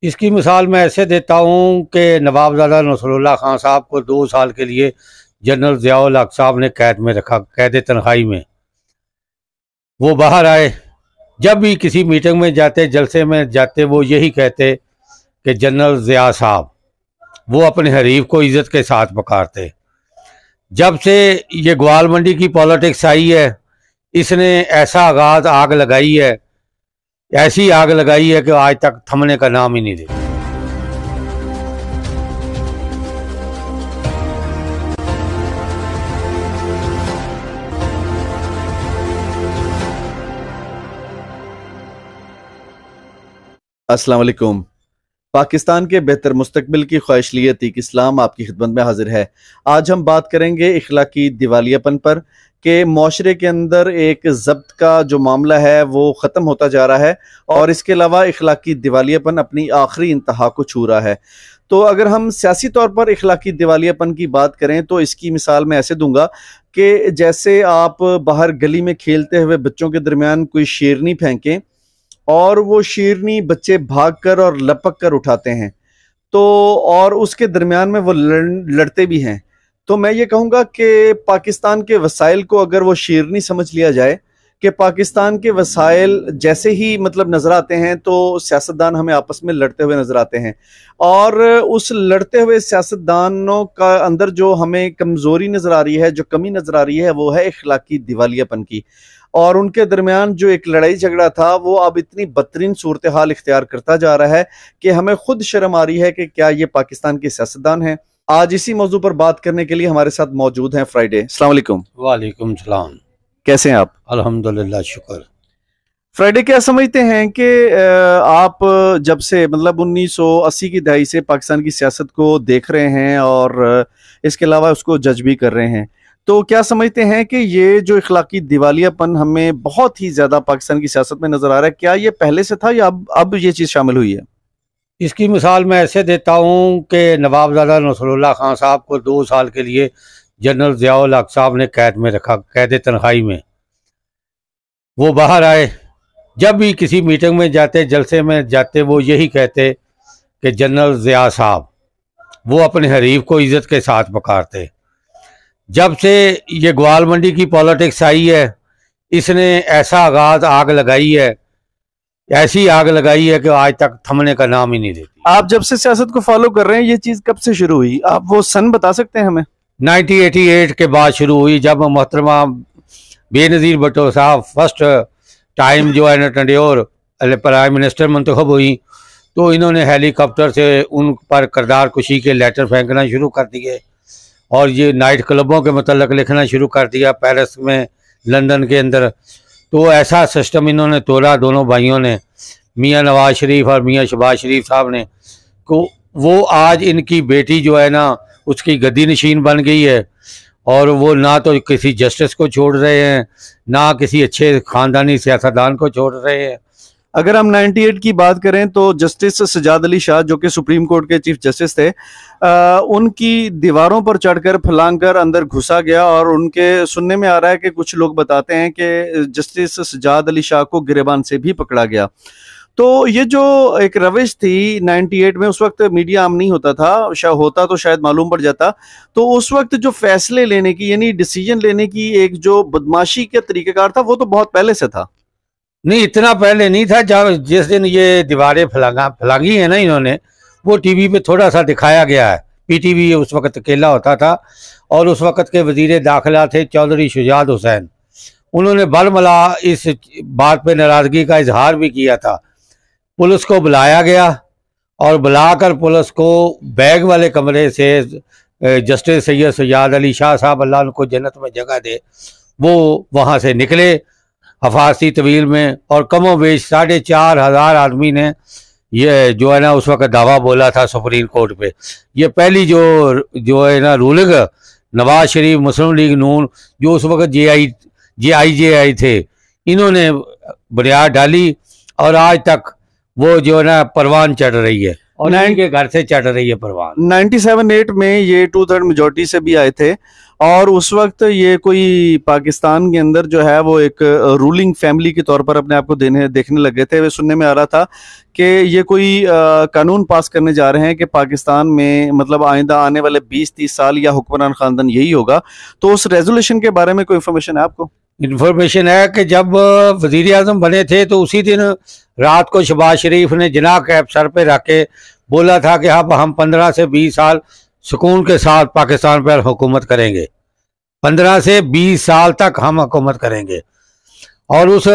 इसकी मिसाल मैं ऐसे देता हूँ कि नवाबजादा नसरुल्लाह खान साहब को 2 साल के लिए जनरल ज़ियाउल हक साहब ने कैद में रखा, कैद तन्हाई में। वो बाहर आए, जब भी किसी मीटिंग में जाते, जलसे में जाते, वो यही कहते कि जनरल ज़िया साहब। वो अपने हरीफ को इज्जत के साथ पुकारते। जब से ये ग्वाल मंडी की पॉलिटिक्स आई है, इसने ऐसा आग लगाई है, ऐसी आग लगाई है कि आज तक थमने का नाम ही नहीं देती। अस्सलाम वालेकुम। पाकिस्तान के बेहतर मुस्तकबिल की ख्वाहिश लिए अतीक इस्लाम आपकी खिदमत में हाजिर है। आज हम बात करेंगे इखलाकी दिवालियापन पर कि माशरे के अंदर एक ज़ब्त का जो मामला है वो ख़त्म होता जा रहा है और इसके अलावा इखलाकी दिवालियापन अपनी आखिरी इंतहा को छू रहा है। तो अगर हम सियासी तौर पर इखलाकी दिवालियापन की बात करें तो इसकी मिसाल मैं ऐसे दूंगा कि जैसे आप बाहर गली में खेलते हुए बच्चों के दरमियान कोई शेरनी फेंकें और वो शेरनी बच्चे भागकर और लपक कर उठाते हैं, तो और उसके दरमियान में वो लड़ते भी हैं। तो मैं ये कहूँगा कि पाकिस्तान के वसाइल को अगर वो शेरनी समझ लिया जाए कि पाकिस्तान के वसाइल जैसे ही मतलब नज़र आते हैं तो सियासतदान हमें आपस में लड़ते हुए नज़र आते हैं, और उस लड़ते हुए सियासतदानों का अंदर जो हमें कमज़ोरी नज़र आ रही है, जो कमी नज़र आ रही है, वो है इखलाकी दिवालियापन की। और उनके दरमियान जो एक लड़ाई झगड़ा था वो अब इतनी बदतरीन सूरत हाल इख्तियार करता जा रहा है कि हमें खुद शर्म आ रही है कि क्या ये पाकिस्तान के सियासतदान हैं। आज इसी मौजू पर बात करने के लिए हमारे साथ मौजूद हैं फ्राइडे। अस्सलाम वालेकुम। वालेकुम सलाम। कैसे हैं आप? अल्हम्दुलिल्लाह, शुक्र। फ्राइडे, क्या समझते हैं कि आप जब से मतलब 1980 की दहाई से पाकिस्तान की सियासत को देख रहे हैं और इसके अलावा उसको जज भी कर रहे हैं, तो क्या समझते हैं कि ये जो इखलाकी दिवालियापन हमें बहुत ही ज्यादा पाकिस्तान की सियासत में नजर आ रहा है, क्या ये पहले से था या अब ये चीज शामिल हुई है? इसकी मिसाल मैं ऐसे देता हूँ कि नवाबजादा नसरुल्लाह खान साहब को 2 साल के लिए जनरल ज़ियाउल हक साहब ने कैद में रखा, कैद तन्हाई में। वो बाहर आए, जब भी किसी मीटिंग में जाते, जलसे में जाते, वो यही कहते कि जनरल ज़िया साहब। वो अपने हरीफ को इज्जत के साथ पुकारते। जब से ये ग्वाल मंडी की पॉलिटिक्स आई है, इसने ऐसा आग लगाई है, ऐसी आग लगाई है कि आज तक थमने का नाम ही नहीं देती। आप जब से सियासत को फॉलो कर रहे हैं, ये चीज कब से शुरू हुई? आप वो सन बता सकते हैं हमें? 1988 के बाद शुरू हुई, जब मोहतरमा बेनज़ीर भुट्टो साहब फर्स्ट टाइम जो है ना टंडयोर प्राइम मिनिस्टर मंतखब हुई, तो इन्होंने हेलीकॉप्टर से उन पर करदार कुशी के लेटर फेंकना शुरू कर दिए और ये नाइट क्लबों के मतलब लिखना शुरू कर दिया पेरिस में, लंदन के अंदर। तो ऐसा सिस्टम इन्होंने तोड़ा, दोनों भाइयों ने, मियाँ नवाज शरीफ और मियाँ शहबाज शरीफ साहब ने, को वो आज इनकी बेटी जो है ना उसकी गद्दी नशीन बन गई है और वो ना तो किसी जस्टिस को छोड़ रहे हैं, ना किसी अच्छे ख़ानदानी सियासतदान को छोड़ रहे हैं। अगर हम 98 की बात करें तो जस्टिस सजाद अली शाह जो कि सुप्रीम कोर्ट के चीफ जस्टिस थे, उनकी दीवारों पर चढ़कर फलांग कर अंदर घुसा गया और उनके सुनने में आ रहा है कि कुछ लोग बताते हैं कि जस्टिस सजाद अली शाह को गिरेबान से भी पकड़ा गया। तो ये जो एक रविश थी 98 में, उस वक्त मीडिया आम नहीं होता था, होता तो शायद मालूम पड़ जाता, तो उस वक्त जो फैसले लेने की यानी डिसीजन लेने की एक जो बदमाशी का तरीक़ाकार था वो तो बहुत पहले से था। नहीं, इतना पहले नहीं था। जब जिस दिन ये दीवारें फलांगी है ना इन्होंने, वो टीवी पे थोड़ा सा दिखाया गया है। पीटीवी उस वक्त अकेला होता था और उस वक्त के वजीर दाखिला थे चौधरी शुजात हुसैन। उन्होंने बलमला इस बात पे नाराज़गी का इजहार भी किया था। पुलिस को बुलाया गया और बुलाकर पुलिस को बैग वाले कमरे से जस्टिस सैयद सजाद अली शाह साहब, अल्लाह उनको जन्नत में जगह दे, वो वहाँ से निकले हफासी तवील में, और कमो बेश 4,500 आदमी ने ये जो है ना उस वक्त दावा बोला था सुप्रीम कोर्ट पे। ये पहली जो है ना रूलिंग नवाज शरीफ, मुस्लिम लीग नून, जो उस वक्त JI थे, इन्होंने बुनियाद डाली और आज तक वो जो है ना परवान चढ़ रही है। और इनके घर से चढ़ रही है परवान। 97-8 में ये 2/3 मेजोरिटी से भी आए थे और उस वक्त ये कोई पाकिस्तान के अंदर जो है वो एक रूलिंग फैमिली के तौर पर अपने आप को देखने लगे थे। वे सुनने में आ रहा था कि ये कोई कानून पास करने जा रहे हैं कि पाकिस्तान में मतलब आइंदा आने वाले 20-30 साल या हुक्मरान खानदान यही होगा। तो उस रेजोल्यूशन के बारे में कोई इंफॉर्मेशन है आपको? इन्फॉर्मेशन है कि जब वजीर आजम बने थे तो उसी दिन रात को शहबाज शरीफ ने जनाह कैप सर पे रख के बोला था कि अब हम 15 से 20 साल सुकून के साथ पाकिस्तान पर हुकूमत करेंगे, 15 से 20 साल तक हम हुकूमत करेंगे। और उस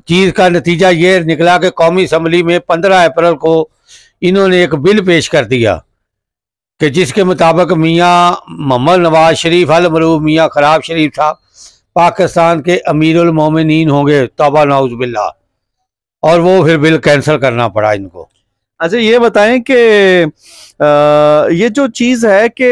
चीज़ का नतीजा ये निकला कि कौमी असम्बली में 15 अप्रैल को इन्होंने एक बिल पेश कर दिया कि जिसके मुताबिक मियाँ मोहम्मद नवाज शरीफ अल मरूफ मियाँ खराब शरीफ साहब पाकिस्तान के अमीरुल मोमिनीन होंगे, तौबा नाउज़ बिल्लाह। और वो फिर बिल कैंसिल करना पड़ा इनको। अच्छा ये बताएं कि ये जो चीज़ है कि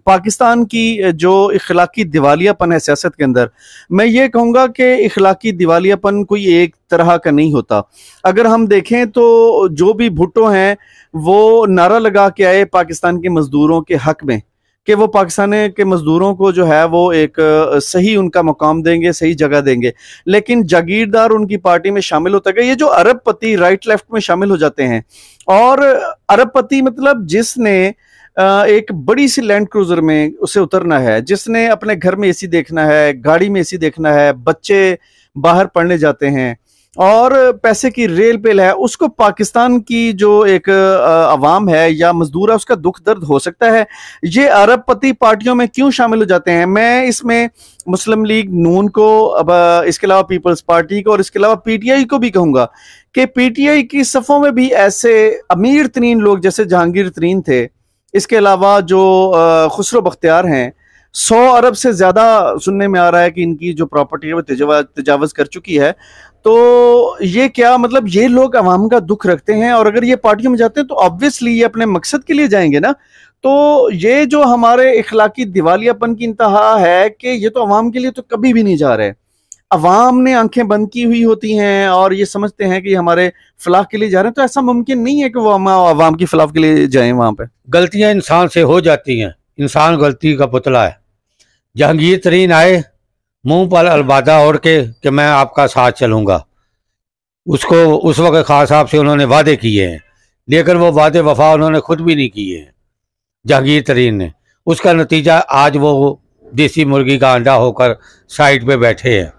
पाकिस्तान की जो इखलाकी दिवालियापन है सियासत के अंदर, मैं ये कहूँगा कि इखलाकी दिवालियापन कोई एक तरह का नहीं होता। अगर हम देखें तो जो भी भुट्टो हैं वो नारा लगा के आए पाकिस्तान के मजदूरों के हक में कि वो पाकिस्तान के मजदूरों को जो है वो एक सही उनका मकाम देंगे, सही जगह देंगे, लेकिन जागीरदार उनकी पार्टी में शामिल होता गया। ये जो अरबपति राइट लेफ्ट में शामिल हो जाते हैं, और अरबपति मतलब जिसने एक बड़ी सी लैंड क्रूजर में उसे उतरना है, जिसने अपने घर में एसी देखना है, गाड़ी में एसी देखना है, बच्चे बाहर पढ़ने जाते हैं और पैसे की रेल पेल है, उसको पाकिस्तान की जो एक अवाम है या मजदूर है उसका दुख दर्द हो सकता है। ये अरबपति पार्टियों में क्यों शामिल हो जाते हैं? मैं इसमें मुस्लिम लीग नून को, अब इसके अलावा पीपल्स पार्टी को और इसके अलावा पीटीआई को भी कहूंगा कि पीटीआई की सफ़ों में भी ऐसे अमीर तरीन लोग जैसे जहांगीर तरीन थे, इसके अलावा जो खुसरो बख्तियार हैं, 100 अरब से ज्यादा सुनने में आ रहा है कि इनकी जो प्रॉपर्टी है वो तजावज कर चुकी है। तो ये क्या मतलब ये लोग अवाम का दुख रखते हैं, और अगर ये पार्टियों में जाते हैं तो ऑब्वियसली ये अपने मकसद के लिए जाएंगे ना। तो ये जो हमारे इखलाकी दिवालियापन की इंतहा है कि ये तो अवाम के लिए तो कभी भी नहीं जा रहे। अवाम ने आंखें बंद की हुई होती हैं और ये समझते हैं कि हमारे फलाह के लिए जा रहे हैं, तो ऐसा मुमकिन नहीं है कि वो अवाम की फलाह के लिए जाएं। वहां पे गलतियां इंसान से हो जाती हैं, इंसान गलती का पुतला है। जहांगीर तरीन आए मुंह पर अलबादा ओढ़ के कि मैं आपका साथ चलूंगा, उसको उस वक्त खास साहब से उन्होंने वादे किए हैं, लेकिन वो वादे वफा उन्होंने खुद भी नहीं किए हैं जहांगीर तरीन ने। उसका नतीजा आज वो देसी मुर्गी का अंडा होकर साइड पे बैठे हैं।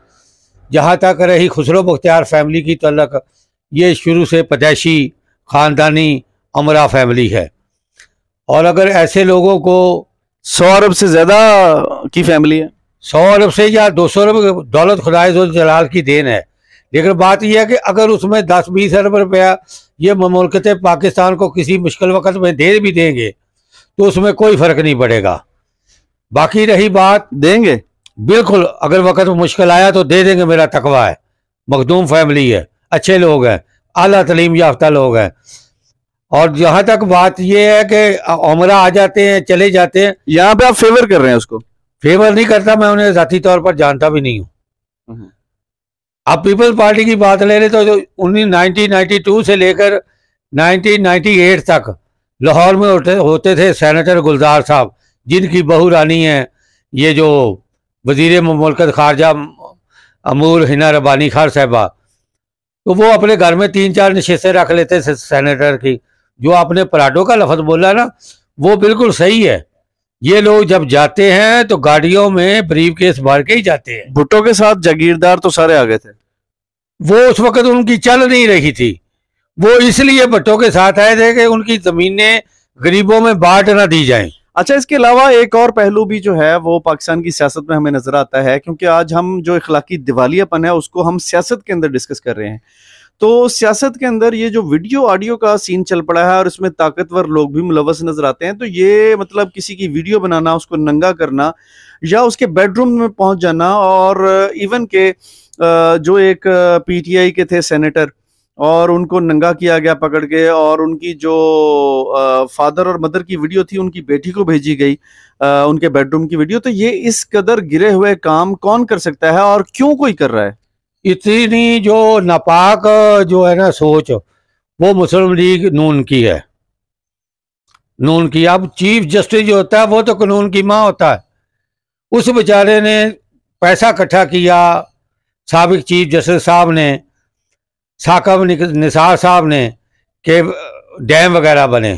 जहाँ तक रही खुसरो बख्तियार फैमिली की तल्लक, ये शुरू से पैदाइशी ख़ानदानी अमरा फैमिली है, और अगर ऐसे लोगों को 100 अरब से ज्यादा की फैमिली है, 100 अरब से या 200 अरब दौलत खुदाए जलाल की देन है, लेकिन बात यह है कि अगर उसमें 10-20 अरब रुपया ये ममलकत पाकिस्तान को किसी मुश्किल वक्त में दे भी देंगे तो उसमें कोई फ़र्क नहीं पड़ेगा। बाकी रही बात, देंगे बिल्कुल, अगर वक्त मुश्किल आया तो दे देंगे, मेरा तकवा है। मखदूम फैमिली है, अच्छे लोग हैं, आला तलीम याफ्ता लोग हैं। और जहाँ तक बात यह है कि उमरा आ जाते हैं चले जाते हैं, यहाँ पे आप फेवर कर रहे हैं उसको? फेवर नहीं करता, मैं उन्हें जाती तौर पर जानता भी नहीं हूँ। आप पीपल्स पार्टी की बात ले रहे तो 1992 से लेकर 1998 तक लाहौर में होते थे सेनेटर गुलजार साहब, जिनकी बहू रानी है ये जो वजीर मुमलकत खारजा अमूर हिना रबानी खार साहबा। तो वो अपने घर में 3-4 नशिस्तें रख लेते थे सेनेटर की। जो आपने पराठों का लफ्ज़ बोला ना, वो बिल्कुल सही है। ये लोग जब जाते हैं तो गाड़ियों में ब्रीफ केस भर के ही जाते हैं। भुट्टो के साथ जागीरदार तो सारे आ गए थे, वो उस वक्त उनकी चल नहीं रही थी, वो इसलिए भुट्टो के साथ आए थे कि उनकी जमीनें गरीबों में बांट ना दी जाएं। अच्छा, इसके अलावा एक और पहलू भी जो है वो पाकिस्तान की सियासत में हमें नजर आता है, क्योंकि आज हम जो इखलाकी दिवालियापन है उसको हम सियासत के अंदर डिस्कस कर रहे हैं। तो सियासत के अंदर ये जो वीडियो ऑडियो का सीन चल पड़ा है और इसमें ताकतवर लोग भी मुलव्वस नजर आते हैं, तो ये मतलब किसी की वीडियो बनाना, उसको नंगा करना या उसके बेडरूम में पहुंच जाना, और इवन के जो एक पीटीआई के थे सेनेटर और उनको नंगा किया गया पकड़ के, और उनकी जो फादर और मदर की वीडियो थी उनकी बेटी को भेजी गई उनके बेडरूम की वीडियो। तो ये इस कदर गिरे हुए काम कौन कर सकता है और क्यों कोई कर रहा है? इतनी जो नापाक जो है ना सोच, वो मुस्लिम लीग नून की है, नून की। अब चीफ जस्टिस जो होता है वो तो कानून की माँ होता है। उस बेचारे ने पैसा इकट्ठा किया, साबिक चीफ जस्टिस साहब ने, साकब निसार साहब ने, कि डैम वगैरह बने।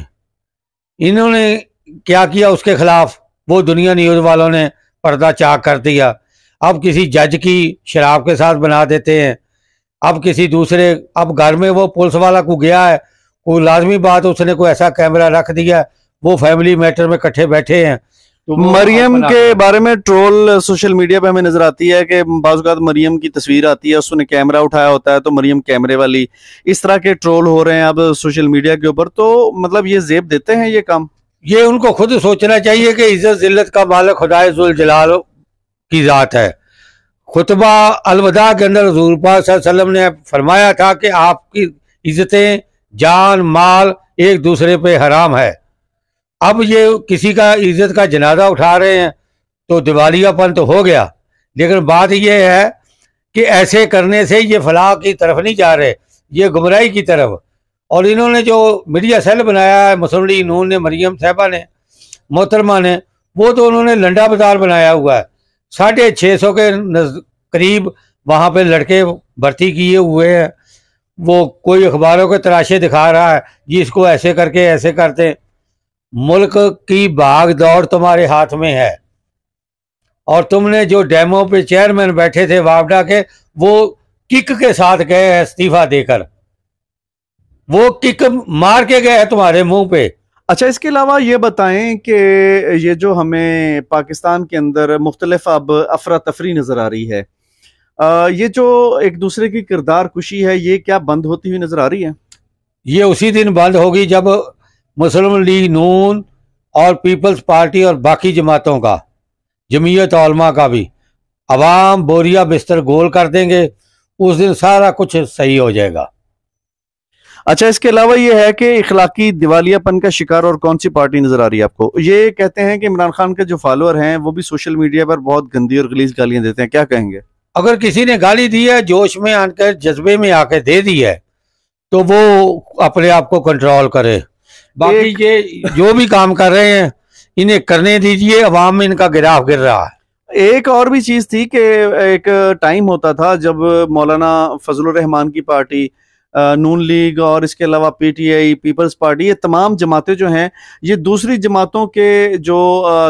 इन्होंने क्या किया उसके खिलाफ, वो दुनिया न्यूज़ वालों ने पर्दा चाक कर दिया। अब किसी जज की शराब के साथ बना देते हैं, अब किसी दूसरे, अब घर में वो पुलिस वाला को गया है, कोई लाजमी बात उसने कोई ऐसा कैमरा रख दिया, वो फैमिली मैटर में इकट्ठे बैठे हैं। तो मरियम के बारे में ट्रोल सोशल मीडिया पे हमें नजर आती है कि बाज़ औक़ात मरियम की तस्वीर आती है, उसने कैमरा उठाया होता है तो मरियम कैमरे वाली, इस तरह के ट्रोल हो रहे हैं अब सोशल मीडिया के ऊपर। तो मतलब ये ज़ेब देते हैं ये काम? ये उनको खुद सोचना चाहिए कि इज्जत जिल्लत का मालिक खुदाए जुल जलाल की ज़ात है। खुतबा अलविदा के अंदर हुज़ूर पाक सल्लल्लाहु अलैहि वसल्लम ने फरमाया था कि आपकी इज्जतें, जान माल एक दूसरे पे हराम है। अब ये किसी का इज्जत का जनाजा उठा रहे हैं तो दिवालियापन तो हो गया, लेकिन बात यह है कि ऐसे करने से ये फलाह की तरफ नहीं जा रहे, ये गुमराही की तरफ। और इन्होंने जो मीडिया सेल बनाया है मुस्लिम लीग नून ने, मरियम साहबा ने, मोहतरमा ने, वो तो उन्होंने लंडा बाजार बनाया हुआ है। 650 के करीब वहाँ पे लड़के भर्ती किए हुए हैं। वो कोई अखबारों के तराशे दिखा रहा है जी इसको ऐसे करके ऐसे करते। मुल्क की भाग दौड़ तुम्हारे हाथ में है, और तुमने जो डेमो पे चेयरमैन बैठे थे वापडा के, वो किक के साथ गए हैं इस्तीफा देकर, वो किक मार के गए हैं तुम्हारे मुंह पे। अच्छा, इसके अलावा ये बताएं कि ये जो हमें पाकिस्तान के अंदर मुख्तलिफ अब अफरा तफरी नजर आ रही है, ये जो एक दूसरे की किरदार कुशी है, ये क्या बंद होती हुई नजर आ रही है? ये उसी दिन बंद होगी जब मुस्लिम लीग नून और पीपल्स पार्टी और बाकी जमातों का, जमीयत उलमा का भी अवाम बोरिया बिस्तर गोल कर देंगे, उस दिन सारा कुछ सही हो जाएगा। अच्छा, इसके अलावा ये है कि इखलाकी दिवालियापन का शिकार और कौन सी पार्टी नजर आ रही है आपको? ये कहते हैं कि इमरान खान के जो फॉलोअर हैं वो भी सोशल मीडिया पर बहुत गंदी और गलीज गालियां देते हैं, क्या कहेंगे? अगर किसी ने गाली दी है, जोश में आकर जज्बे में आके दे दी है, तो वो अपने आप को कंट्रोल करे। बाकी ये जो भी काम कर रहे हैं इन्हें करने दीजिए, अवाम में इनका गिराफ गिर रहा है। एक और भी चीज थी कि एक टाइम होता था जब मौलाना फजलुर रहमान की पार्टी, नून लीग और इसके अलावा पीटीआई, पीपल्स पार्टी, ये तमाम जमातें जो हैं ये दूसरी जमातों के जो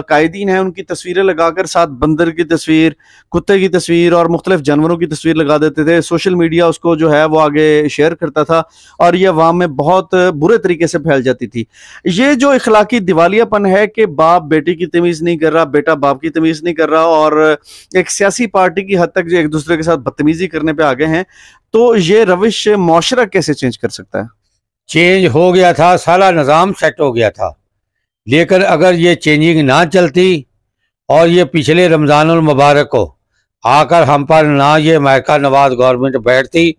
कायदीन हैं उनकी तस्वीरें लगाकर साथ बंदर की तस्वीर, कुत्ते की तस्वीर और मुख्तलिफ जानवरों की तस्वीर लगा देते थे। सोशल मीडिया उसको जो है वो आगे शेयर करता था और ये अवाम में बहुत बुरे तरीके से फैल जाती थी। ये जो इखलाकी दिवालियापन है कि बाप बेटी की तमीज़ नहीं कर रहा, बेटा बाप की तमीज़ नहीं कर रहा, और एक सियासी पार्टी की हद तक जो एक दूसरे के साथ बदतमीजी करने पे आ गए हैं, तो ये रविश मुआशरा कैसे चेंज कर सकता है? चेंज हो गया था, सारा निज़ाम सेट हो गया था, लेकिन अगर ये चेंजिंग ना चलती और ये पिछले रमज़ानुल मुबारक को आकर हम पर ना ये अमेरिका नवाज गवर्नमेंट बैठती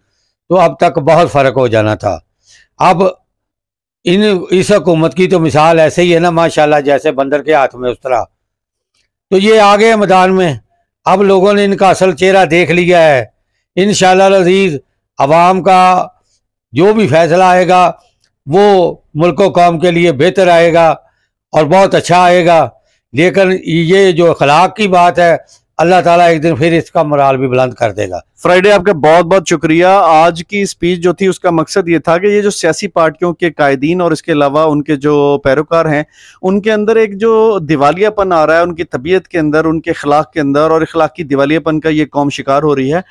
तो अब तक बहुत फ़र्क हो जाना था। अब इस हुकूमत की तो मिसाल ऐसे ही है ना, माशाल्लाह, जैसे बंदर के हाथ में उस तरह। तो ये आ गए मैदान में, अब लोगों ने इनका असल चेहरा देख लिया है। इंशाअल्लाह अज़ीज़ अवाम का जो भी फैसला आएगा वो मुल्क कौम के लिए बेहतर आएगा और बहुत अच्छा आएगा। लेकिन ये जो अखलाक की बात है, अल्लाह ताला एक दिन फिर इसका मोराल भी बुलंद कर देगा। फ्राइडे, आपका बहुत बहुत शुक्रिया। आज की स्पीच जो थी उसका मकसद ये था कि ये जो सियासी पार्टियों के कायदीन और इसके अलावा उनके जो पैरोकार हैं उनके अंदर एक जो दिवालियापन आ रहा है, उनकी तबीयत के अंदर, उनके अखलाक के अंदर, और अखलाकी दिवालियापन का ये कौम शिकार हो रही है।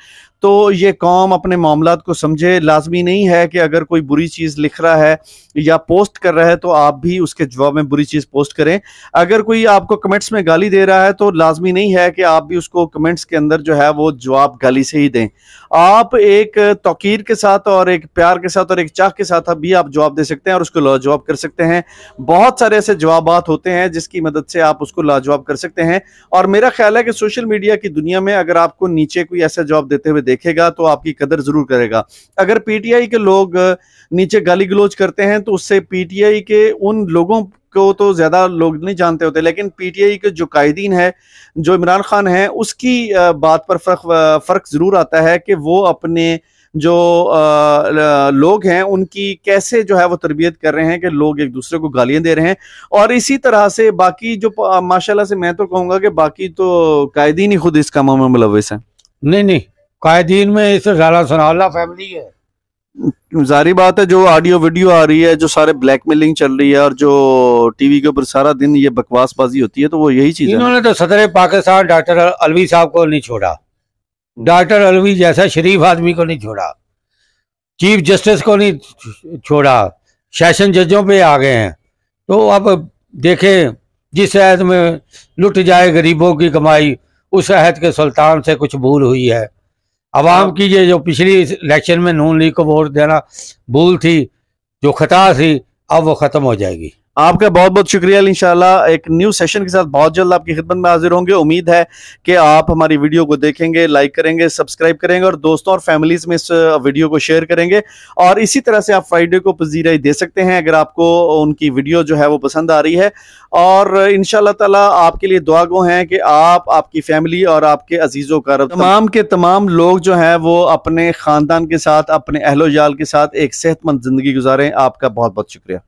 तो ये कौम अपने मामलात को समझे। लाजमी नहीं है कि अगर कोई बुरी चीज़ लिख रहा है या पोस्ट कर रहा है तो आप भी उसके जवाब में बुरी चीज़ पोस्ट करें। अगर कोई आपको कमेंट्स में गाली दे रहा है तो लाजमी नहीं है कि आप भी उसको कमेंट्स के अंदर जो है वो जवाब गाली से ही दें। आप एक तौकीर के साथ और एक प्यार के साथ और एक चाह के साथ भी आप जवाब दे सकते हैं और उसको लाजवाब कर सकते हैं। बहुत सारे ऐसे जवाबात होते हैं जिसकी मदद से आप उसको लाजवाब कर सकते हैं। और मेरा ख्याल है कि सोशल मीडिया की दुनिया में अगर आपको नीचे कोई ऐसा जवाब देते हुए देखेगा तो आपकी कदर जरूर करेगा। अगर पीटीआई के लोग नीचे गाली गलौज करते हैं तो उससे पीटीआई के उन लोगों को तो ज्यादा लोग नहीं जानते होते, लेकिन पीटीआई के जो कायदीन है, जो इमरान खान है, उसकी बात पर फर्क जरूर आता है कि वो अपने जो लोग हैं उनकी कैसे जो है वो तरबियत कर रहे हैं कि लोग एक दूसरे को गालियां दे रहे हैं। और इसी तरह से बाकी जो माशाल्लाह से मैं तो कहूँगा कि बाकी तो कायदीन ही खुद इस कामों में मुलविस हैं। नहीं नहीं, कायदीन में इससे ज़्यादा सनाउल्लाह फैमिली है। जारी बात है, जो ऑडियो वीडियो आ रही है, जो सारे ब्लैकमेलिंग चल रही है और जो टीवी के ऊपर सारा दिन ये बकवासबाजी होती है, तो वो यही चीज है। इन्होंने तो सदर पाकिस्तान डॉक्टर अलवी साहब को नहीं छोड़ा, डॉक्टर अलवी जैसा शरीफ आदमी को नहीं छोड़ा, चीफ जस्टिस को नहीं छोड़ा, सेशन जजों पे आ गए हैं। तो अब देखें, जिस शहद में लुट जाए गरीबों की कमाई, उस शहद के सुल्तान से कुछ भूल हुई है। अवाम की ये जो पिछली इलेक्शन में नून लीग को वोट देना भूल थी, जो खता थी, अब वो खत्म हो जाएगी। आपका बहुत बहुत शुक्रिया। इंशाल्लाह एक न्यू सेशन के साथ बहुत जल्द आपकी खिदमत में हाजिर होंगे। उम्मीद है कि आप हमारी वीडियो को देखेंगे, लाइक करेंगे, सब्सक्राइब करेंगे और दोस्तों और फैमिलीज में इस वीडियो को शेयर करेंगे। और इसी तरह से आप फ्राइडे को पजीराई दे सकते हैं अगर आपको उनकी वीडियो जो है वो पसंद आ रही है। और इंशाल्लाह ताला आपके लिए दुआ गो हैं कि आप, आपकी फैमिली और आपके अजीज़ों का तमाम के तमाम लोग जो हैं वो अपने ख़ानदान के साथ, अपने अहलो जाल के साथ एक सेहतमंद ज़िंदगी गुजारें। आपका बहुत बहुत शुक्रिया।